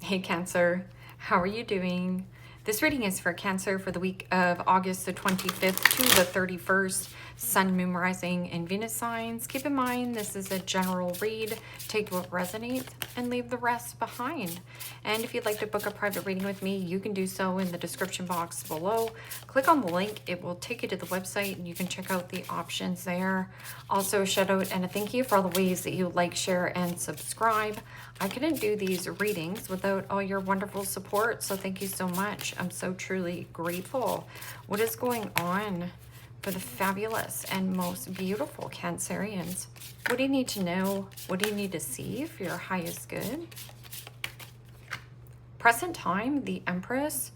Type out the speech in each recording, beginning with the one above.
Hey Cancer, how are you doing? This reading is for Cancer for the week of August the 25th to the 31st, Sun, Moon, Rising, and Venus signs. Keep in mind, this is a general read. Take what resonates and leave the rest behind. And if you'd like to book a private reading with me, you can do so in the description box below. Click on the link. It will take you to the website and you can check out the options there. Also, a shout out and a thank you for all the ways that you like, share, and subscribe. I couldn't do these readings without all your wonderful support, so thank you so much. I'm so truly grateful. What is going on for the fabulous and most beautiful Cancerians? What do you need to know? What do you need to see for your highest good? Present time, the Empress,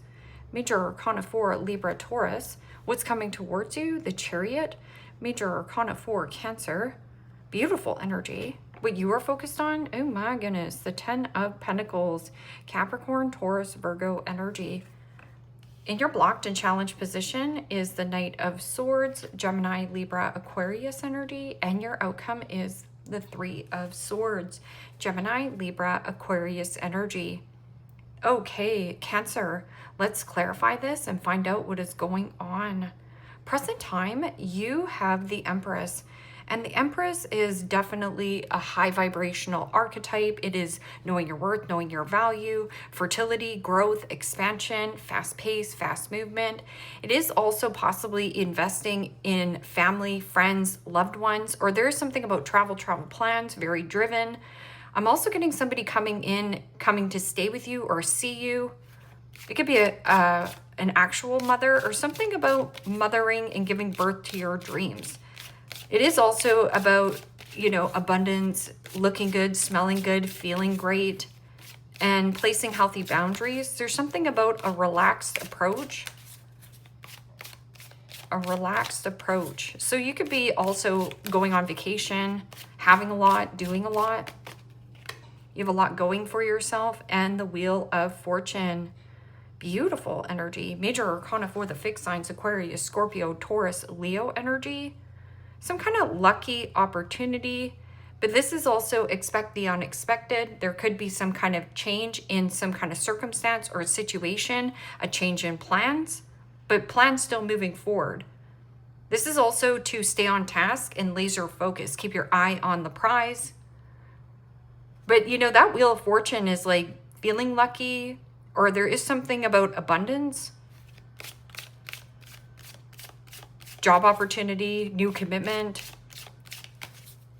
Major Arcana 4, Libra, Taurus. What's coming towards you? The Chariot, Major Arcana 4, Cancer. Beautiful energy. What you are focused on? Oh my goodness. The 10 of Pentacles, Capricorn, Taurus, Virgo energy. In your blocked and challenged position is the Knight of Swords, Gemini, Libra, Aquarius energy. And your outcome is the 3 of Swords, Gemini, Libra, Aquarius energy. Okay, Cancer, let's clarify this and find out what is going on. Present time, you have the Empress. And the Empress is definitely a high vibrational archetype. It is knowing your worth, knowing your value, fertility, growth, expansion, fast pace, fast movement. It is also possibly investing in family, friends, loved ones, or there's something about travel plans, very driven. I'm also getting somebody coming to stay with you or see you. It could be an actual mother or something about mothering and giving birth to your dreams. It is also about, abundance, looking good, smelling good, feeling great, and placing healthy boundaries. There's something about a relaxed approach. A relaxed approach. So you could be also going on vacation, having a lot, doing a lot. You have a lot going for yourself, and the Wheel of Fortune. Beautiful energy. Major Arcana for the fixed signs, Aquarius, Scorpio, Taurus, Leo energy. Some kind of lucky opportunity, but this is also expect the unexpected. There could be some kind of change in some kind of circumstance or situation, a change in plans, but plans still moving forward. This is also to stay on task and laser focus. Keep your eye on the prize. But that Wheel of Fortune is like feeling lucky, or there is something about abundance. Job opportunity, new commitment.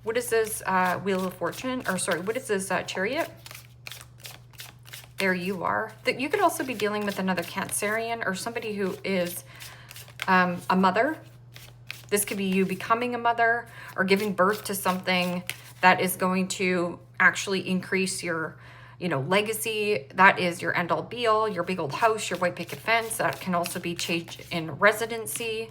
What is this Wheel of Fortune? Or sorry, what is this Chariot? There you are. That you could also be dealing with another Cancerian or somebody who is a mother. This could be you becoming a mother or giving birth to something that is going to actually increase your legacy. That is your end all be all, your big old house, your white picket fence. That can also be changed in residency.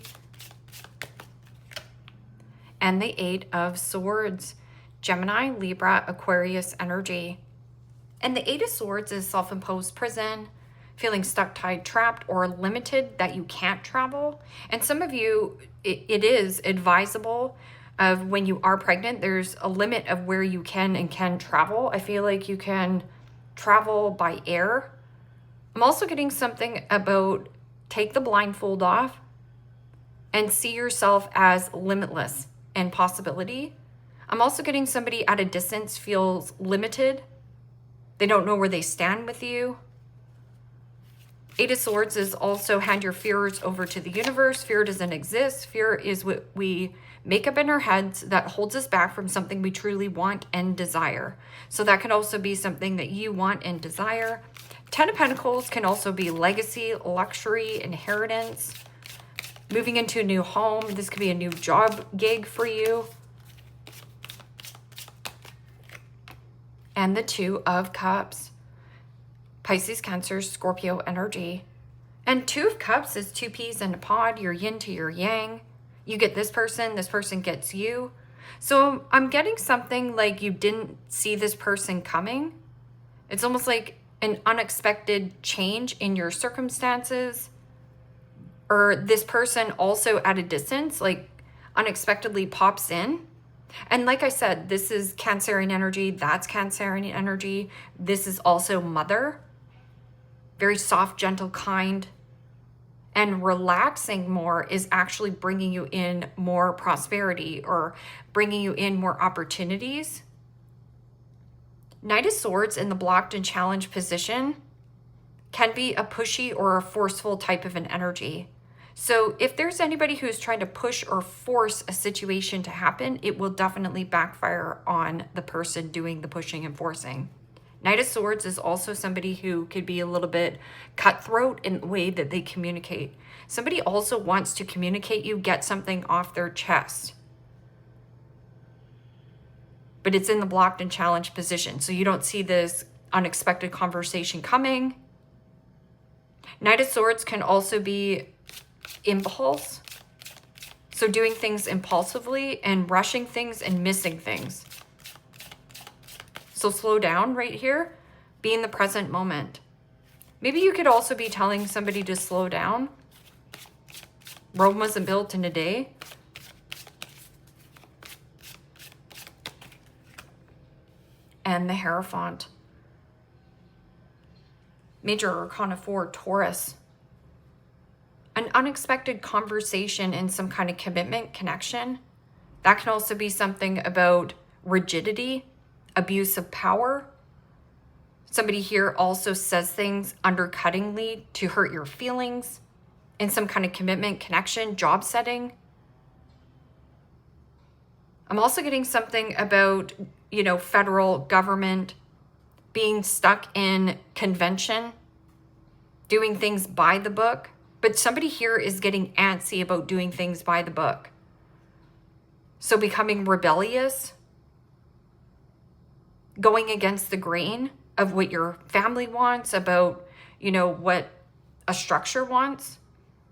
And the 8 of Swords, Gemini, Libra, Aquarius energy. And the 8 of Swords is self-imposed prison, feeling stuck, tied, trapped, or limited that you can't travel. And some of you, it is advisable of when you are pregnant, there's a limit of where you can and can travel. I feel like you can travel by air. I'm also getting something about take the blindfold off and see yourself as limitless and possibility. I'm also getting somebody at a distance feels limited. They don't know where they stand with you. 8 of Swords is also hand your fears over to the universe. Fear doesn't exist. Fear is what we make up in our heads that holds us back from something we truly want and desire. So that can also be something that you want and desire. 10 of Pentacles can also be legacy, luxury, inheritance. Moving into a new home. This could be a new job gig for you. And the 2 of Cups. Pisces, Cancer, Scorpio energy. And 2 of Cups is 2 peas in a pod. Your yin to your yang. You get this person gets you. So I'm getting something like you didn't see this person coming. It's almost like an unexpected change in your circumstances. Or this person also at a distance, like unexpectedly pops in. And like I said, this is Cancerian energy. That's Cancerian energy. This is also mother. very soft, gentle, kind. And relaxing more is actually bringing you in more prosperity or bringing you in more opportunities. Knight of Swords in the blocked and challenged position can be a pushy or a forceful type of an energy. So if there's anybody who's trying to push or force a situation to happen, it will definitely backfire on the person doing the pushing and forcing. Knight of Swords is also somebody who could be a little bit cutthroat in the way that they communicate. Somebody also wants to communicate you, get something off their chest. But it's in the blocked and challenged position, so you don't see this unexpected conversation coming. Knight of Swords can also be impulse. So doing things impulsively and rushing things and missing things. So slow down right here. Be in the present moment. Maybe you could also be telling somebody to slow down. Rome wasn't built in a day. And the Hierophant. Major Arcana 4, Taurus. An unexpected conversation and some kind of commitment, connection. That can also be something about rigidity, abuse of power. Somebody here also says things undercuttingly to hurt your feelings, in some kind of commitment, connection, job setting. I'm also getting something about, federal government being stuck in convention, doing things by the book. But somebody here is getting antsy about doing things by the book. So becoming rebellious, going against the grain of what your family wants, about, what a structure wants.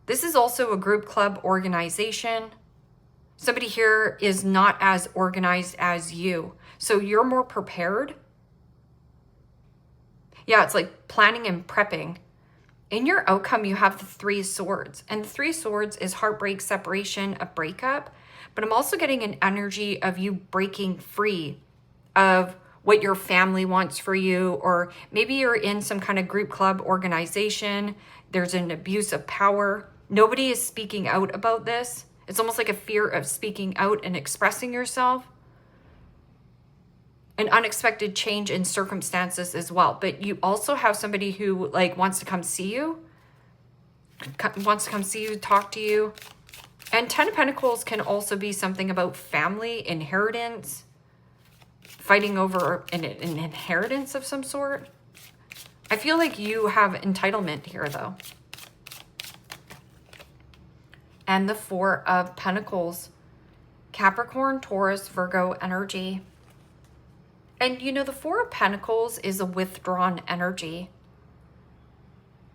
This is also a group, club, organization. Somebody here is not as organized as you. So you're more prepared. Yeah, it's like planning and prepping. In your outcome, you have the Three of Swords. And the Three of Swords is heartbreak, separation, a breakup. But I'm also getting an energy of you breaking free of what your family wants for you. Or maybe you're in some kind of group, club, organization. There's an abuse of power. Nobody is speaking out about this. It's almost like a fear of speaking out and expressing yourself. An unexpected change in circumstances as well. But you also have somebody who wants to come see you, talk to you. And 10 of Pentacles can also be something about family, inheritance, fighting over an inheritance of some sort. I feel like you have entitlement here though. And the Four of Pentacles, Capricorn, Taurus, Virgo energy. And the Four of Pentacles is a withdrawn energy.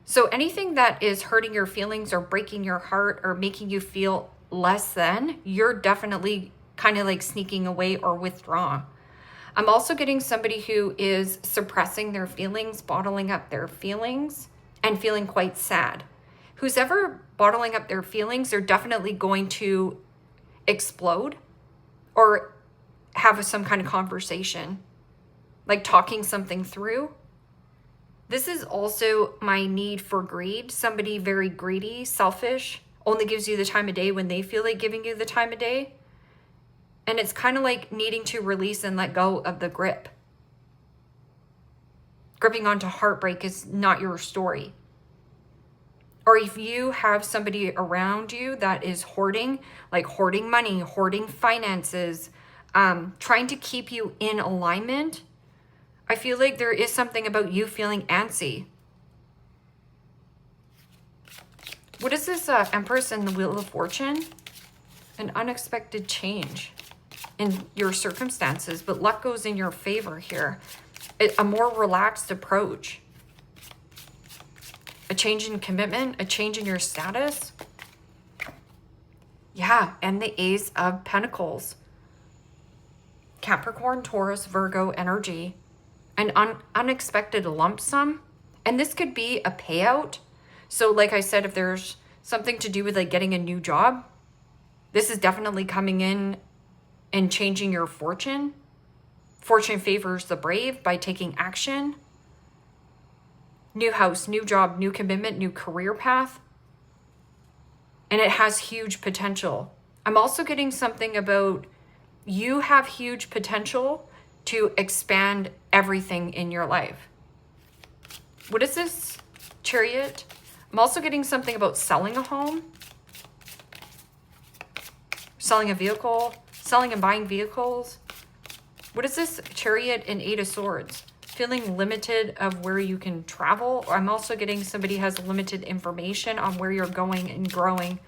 So anything that is hurting your feelings or breaking your heart or making you feel less than, you're definitely kind of sneaking away or withdrawing. I'm also getting somebody who is suppressing their feelings, bottling up their feelings, and feeling quite sad. Who's ever bottling up their feelings, they're definitely going to explode or have some kind of conversation. Talking something through. This is also my need for greed. Somebody very greedy, selfish, only gives you the time of day when they feel like giving you the time of day. And it's kind of like needing to release and let go of the grip. Gripping onto heartbreak is not your story. Or if you have somebody around you that is hoarding, hoarding money, hoarding finances, trying to keep you in alignment, I feel like there is something about you feeling antsy. What is this Empress and the Wheel of Fortune? An unexpected change in your circumstances, but luck goes in your favor here. A more relaxed approach. A change in commitment, a change in your status. Yeah, and the Ace of Pentacles. Capricorn, Taurus, Virgo energy. An unexpected lump sum. And this could be a payout. So like I said, if there's something to do with getting a new job, this is definitely coming in and changing your fortune. Fortune favors the brave by taking action. new house, new job, new commitment, new career path. And it has huge potential. I'm also getting something about you have huge potential to expand everything in your life. What is this? Chariot. I'm also getting something about selling a home, selling a vehicle, selling and buying vehicles. What is this? Chariot and 8 of Swords. Feeling limited of where you can travel. I'm also getting somebody has limited information on where you're going and growing.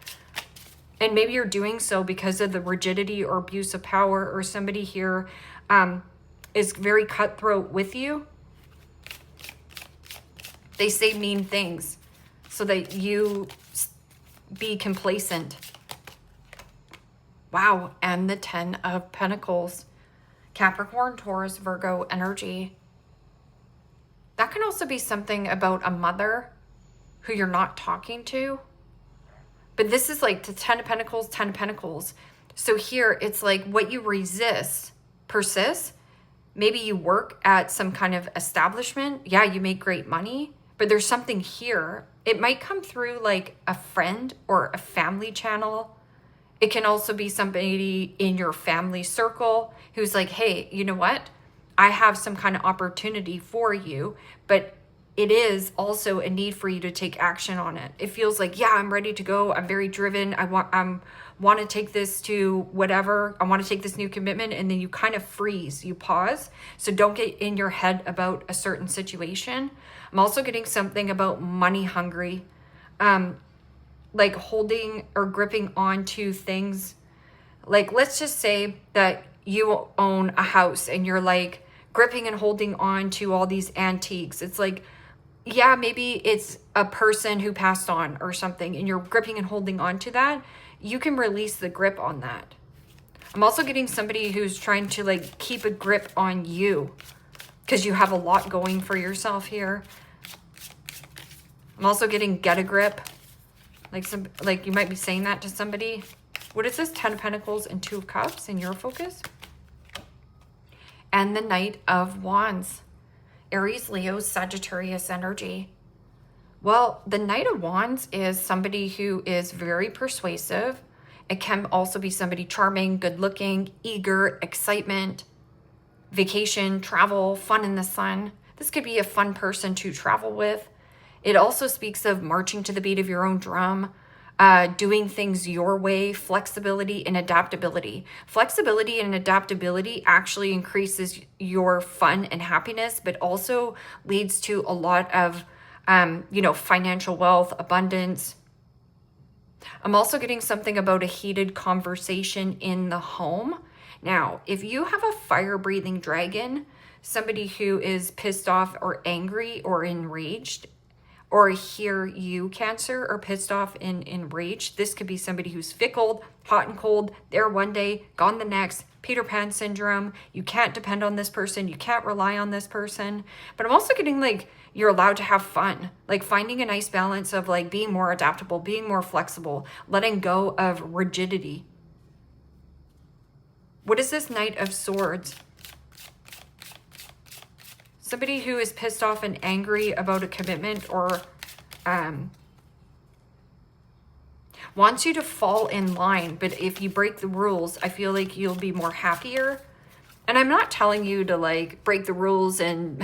And maybe you're doing so because of the rigidity or abuse of power, or somebody here is very cutthroat with you. They say mean things so that you be complacent. Wow. And the 10 of Pentacles. Capricorn, Taurus, Virgo energy. That can also be something about a mother who you're not talking to. But this is like the 10 of Pentacles, 10 of Pentacles. So here it's like what you resist persists. Maybe you work at some kind of establishment. Yeah, you make great money, but there's something here. It might come through like a friend or a family channel. It can also be somebody in your family circle who's like, hey, you know what? I have some kind of opportunity for you, but it is also a need for you to take action on it. It feels like, yeah, I'm ready to go. I'm very driven. I want to take this to whatever. I want to take this new commitment. And then you kind of freeze, you pause. So don't get in your head about a certain situation. I'm also getting something about money hungry, like holding or gripping onto things. Like, let's just say that you own a house and you're like gripping and holding on to all these antiques. It's like, yeah, maybe it's a person who passed on or something and you're gripping and holding on to that. You can release the grip on that. I'm also getting somebody who's trying to like keep a grip on you because you have a lot going for yourself here. I'm also getting get a grip. Like you might be saying that to somebody. What is this? 10 of Pentacles and 2 of Cups in your focus. And the Knight of Wands. Aries, Leo, Sagittarius energy. Well, the Knight of Wands is somebody who is very persuasive. It can also be somebody charming, good looking, eager, excitement, vacation, travel, fun in the sun. This could be a fun person to travel with. It also speaks of marching to the beat of your own drum, doing things your way, flexibility and adaptability. Flexibility and adaptability actually increases your fun and happiness, but also leads to a lot of, financial wealth, abundance. I'm also getting something about a heated conversation in the home. Now, if you have a fire-breathing dragon, somebody who is pissed off or angry or enraged, or here you, Cancer, are pissed off and enraged. This could be somebody who's fickle, hot and cold, there one day, gone the next, Peter Pan syndrome. You can't depend on this person. You can't rely on this person. But I'm also getting like you're allowed to have fun, like finding a nice balance of like being more adaptable, being more flexible, letting go of rigidity. What is this Knight of Swords? Somebody who is pissed off and angry about a commitment or wants you to fall in line. But if you break the rules, I feel like you'll be more happier. And I'm not telling you to like break the rules and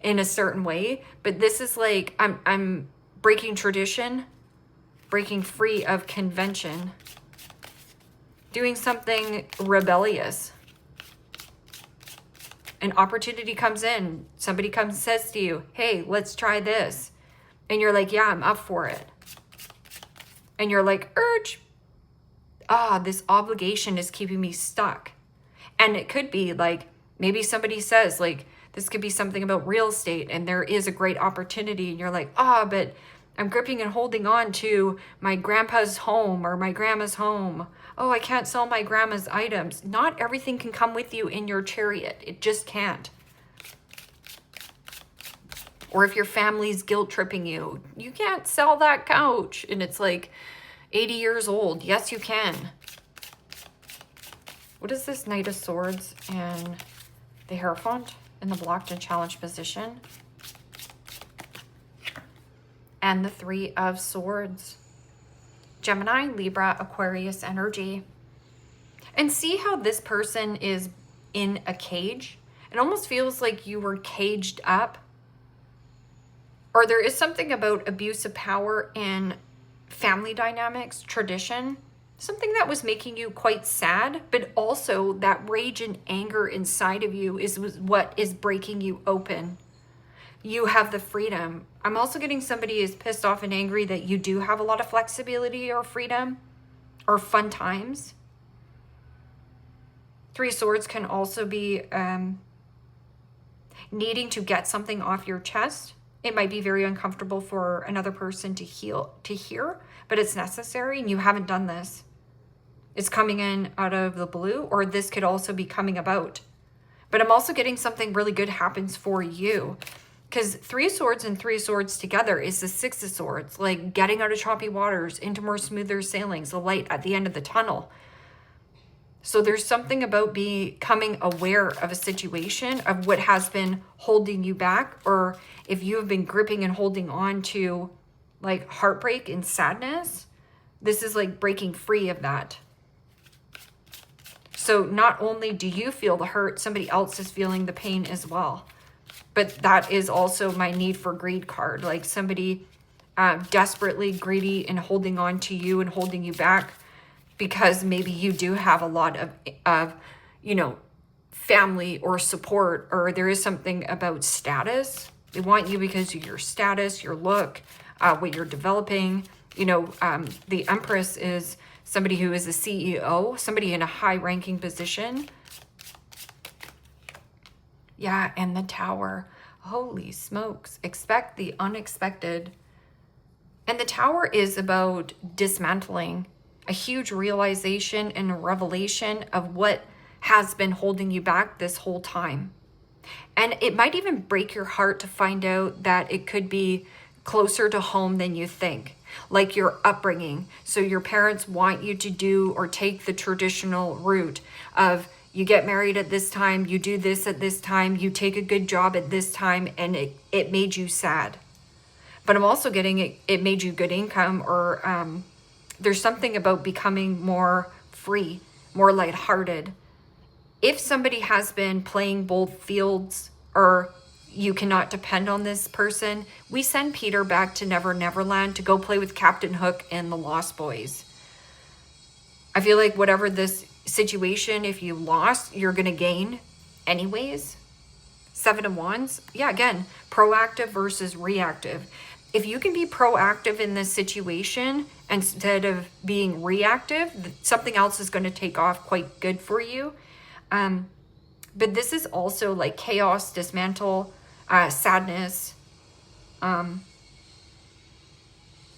in a certain way, but this is like I'm breaking tradition, breaking free of convention, doing something rebellious. An opportunity comes in, somebody comes and says to you, hey, let's try this. And you're like, yeah, I'm up for it. And you're like, urge. This obligation is keeping me stuck. And it could be like, maybe somebody says like, this could be something about real estate and there is a great opportunity. And you're like, but I'm gripping and holding on to my grandpa's home or my grandma's home. Oh, I can't sell my grandma's items. Not everything can come with you in your chariot. It just can't. Or if your family's guilt tripping you, you can't sell that couch. And it's like 80 years old. Yes, you can. What is this Knight of Swords and the Hierophant in the blocked and challenged position? and the Three of Swords. Gemini, Libra, Aquarius energy. And see how this person is in a cage? It almost feels like you were caged up. Or there is something about abuse of power in family dynamics, tradition, something that was making you quite sad, but also that rage and anger inside of you is what is breaking you open. You have the freedom. I'm also getting somebody is pissed off and angry that you do have a lot of flexibility or freedom or fun times. Three of Swords can also be needing to get something off your chest. It might be very uncomfortable for another person to hear, but it's necessary, and you haven't done this. It's coming in out of the blue, or this could also be coming about. But I'm also getting something really good happens for you, because Three of Swords and Three of Swords together is the Six of Swords, like getting out of choppy waters into more smoother sailings, the light at the end of the tunnel. So there's something about becoming aware of a situation, of what has been holding you back, or if you have been gripping and holding on to like heartbreak and sadness, this is like breaking free of that. So not only do you feel the hurt, somebody else is feeling the pain as well. But that is also my need for greed card, like somebody desperately greedy and holding on to you and holding you back, because maybe you do have a lot of family or support, or there is something about status. They want you because of your status, your look, what you're developing. The Empress is somebody who is a CEO, somebody in a high-ranking position. Yeah, and the Tower. Holy smokes. Expect the unexpected. And the Tower is about dismantling a huge realization and a revelation of what has been holding you back this whole time. And it might even break your heart to find out that it could be closer to home than you think, like your upbringing. So your parents want you to do or take the traditional route of you get married at this time, you do this at this time, you take a good job at this time, and it made you sad. But I'm also getting it made you good income, or there's something about becoming more free, more lighthearted. If somebody has been playing both fields, or you cannot depend on this person, we send Peter back to Never Neverland to go play with Captain Hook and the Lost Boys. I feel like whatever this situation, if you lost, you're going to gain anyways. Seven of Wands. Yeah, again, proactive versus reactive. If you can be proactive in this situation instead of being reactive, something else is going to take off quite good for you. But this is also like chaos, dismantle, sadness, a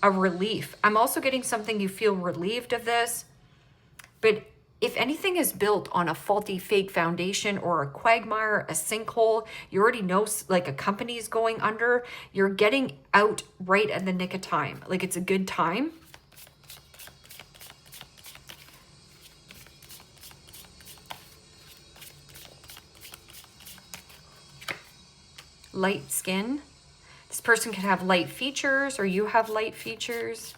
relief. I'm also getting something you feel relieved of this. But if anything is built on a faulty, fake foundation or a quagmire, a sinkhole, you already know like a company is going under, you're getting out right at the nick of time. Like it's a good time. Light skin. This person could have light features, or you have light features.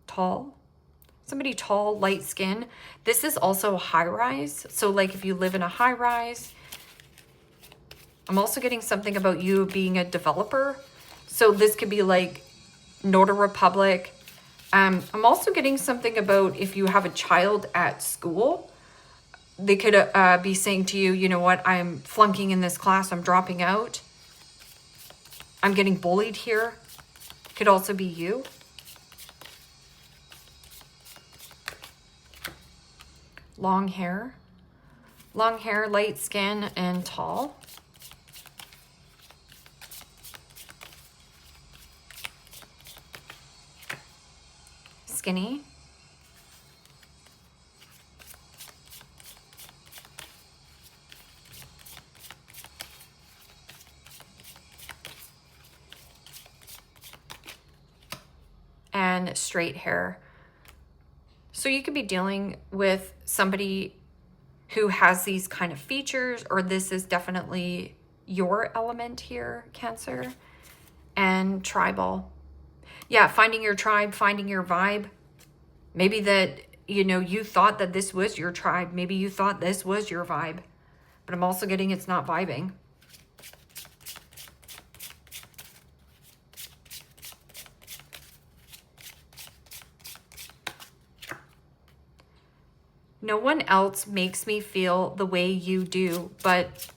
Tall. Somebody tall, light skin. This is also a high rise. So like if you live in a high rise, I'm also getting something about you being a developer. So this could be like Nota Republic. I'm also getting something about if you have a child at school, they could be saying to you, you know what, I'm flunking in this class, I'm dropping out. I'm getting bullied here. Could also be you. Long hair, light skin, and tall. Skinny. And straight hair. So you could be dealing with somebody who has these kind of features, or this is definitely your element here, Cancer. And tribal. Yeah, finding your tribe, finding your vibe. Maybe that, you know, you thought that this was your tribe. Maybe you thought this was your vibe. But I'm also getting it's not vibing. No one else makes me feel the way you do, but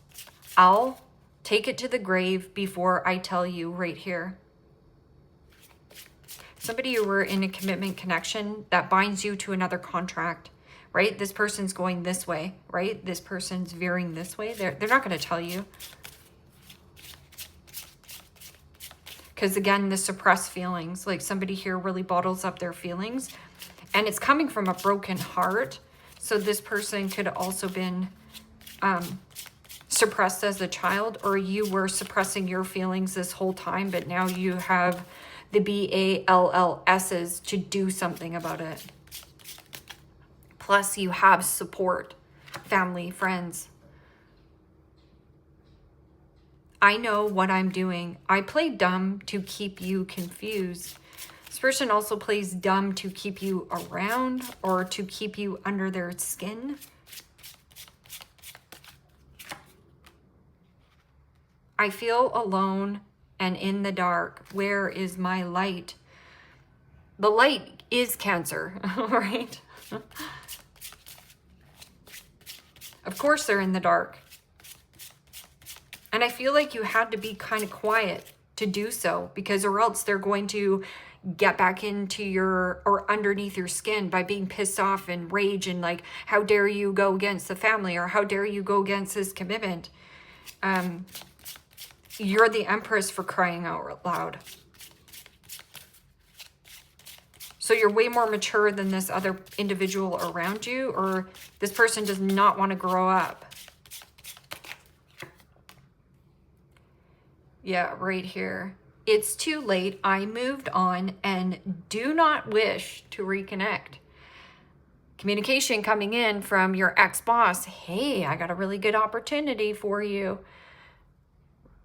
I'll take it to the grave before I tell you right here. Somebody who were in a commitment connection that binds you to another contract, right? This person's going this way, right? This person's veering this way. They're not going to tell you. Because again, the suppressed feelings, like somebody here really bottles up their feelings, and it's coming from a broken heart. So this person could have also been suppressed as a child, or you were suppressing your feelings this whole time, but now you have the BALLS's to do something about it. Plus you have support, family, friends. I know what I'm doing. I play dumb to keep you confused. This person also plays dumb to keep you around or to keep you under their skin. I feel alone and in the dark. Where is my light? The light is Cancer, right? Of course they're in the dark. And I feel like you had to be kind of quiet to do so, because or else they're going to get back into your, or underneath your skin by being pissed off and rage and like, how dare you go against the family, or how dare you go against this commitment? You're the Empress, for crying out loud. So you're way more mature than this other individual around you, or this person does not want to grow up. Yeah, right here. It's too late. I moved on and do not wish to reconnect. Communication coming in from your ex-boss. Hey, I got a really good opportunity for you.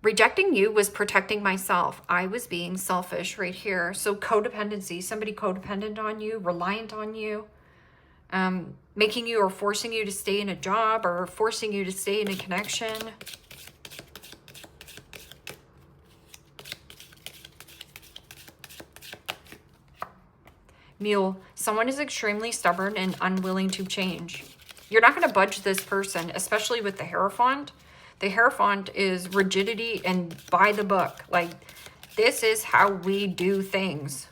Rejecting you was protecting myself. I was being selfish right here. So codependency, somebody codependent on you, reliant on you, making you or forcing you to stay in a job or forcing you to stay in a connection. Mule, someone is extremely stubborn and unwilling to change. You're not going to budge this person, especially with the Hierophant. The Hierophant is rigidity and by the book. Like, this is how we do things.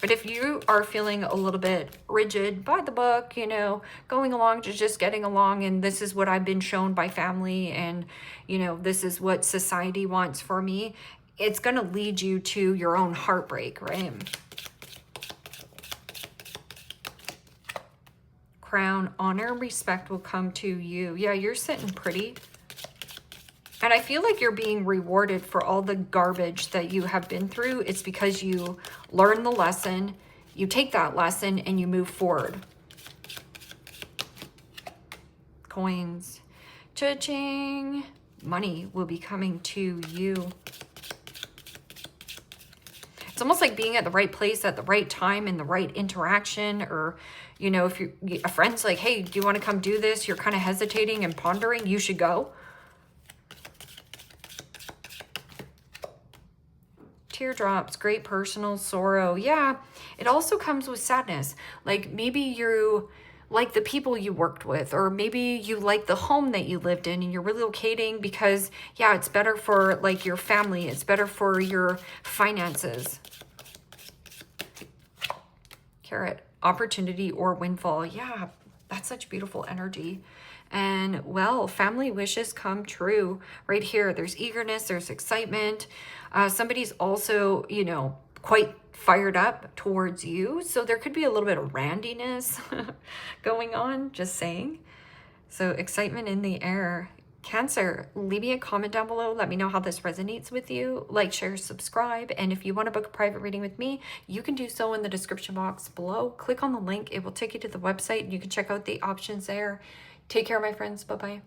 But if you are feeling a little bit rigid, by the book, you know, going along to just getting along, and this is what I've been shown by family, and, you know, this is what society wants for me, it's going to lead you to your own heartbreak, right? Crown, honor, respect will come to you. Yeah, you're sitting pretty. And I feel like you're being rewarded for all the garbage that you have been through. It's because you learn the lesson, you take that lesson, and you move forward. Coins. Cha-ching. Money will be coming to you. It's almost like being at the right place at the right time in the right interaction, or, you know, if a friend's like, hey, do you want to come do this? You're kind of hesitating and pondering, you should go. Teardrops, great personal sorrow. Yeah, it also comes with sadness. Like maybe you like the people you worked with, or maybe you like the home that you lived in and you're relocating because, yeah, it's better for like your family. It's better for your finances. Carrot, opportunity or windfall. Yeah, that's such beautiful energy. And well, family wishes come true right here. There's eagerness, there's excitement. Somebody's also, you know, quite fired up towards you. So there could be a little bit of randiness going on, just saying. So excitement in the air. Cancer, leave me a comment down below. Let me know how this resonates with you. Like, share, subscribe. And if you want to book a private reading with me, you can do so in the description box below. Click on the link. It will take you to the website. You can check out the options there. Take care, my friends. Bye-bye.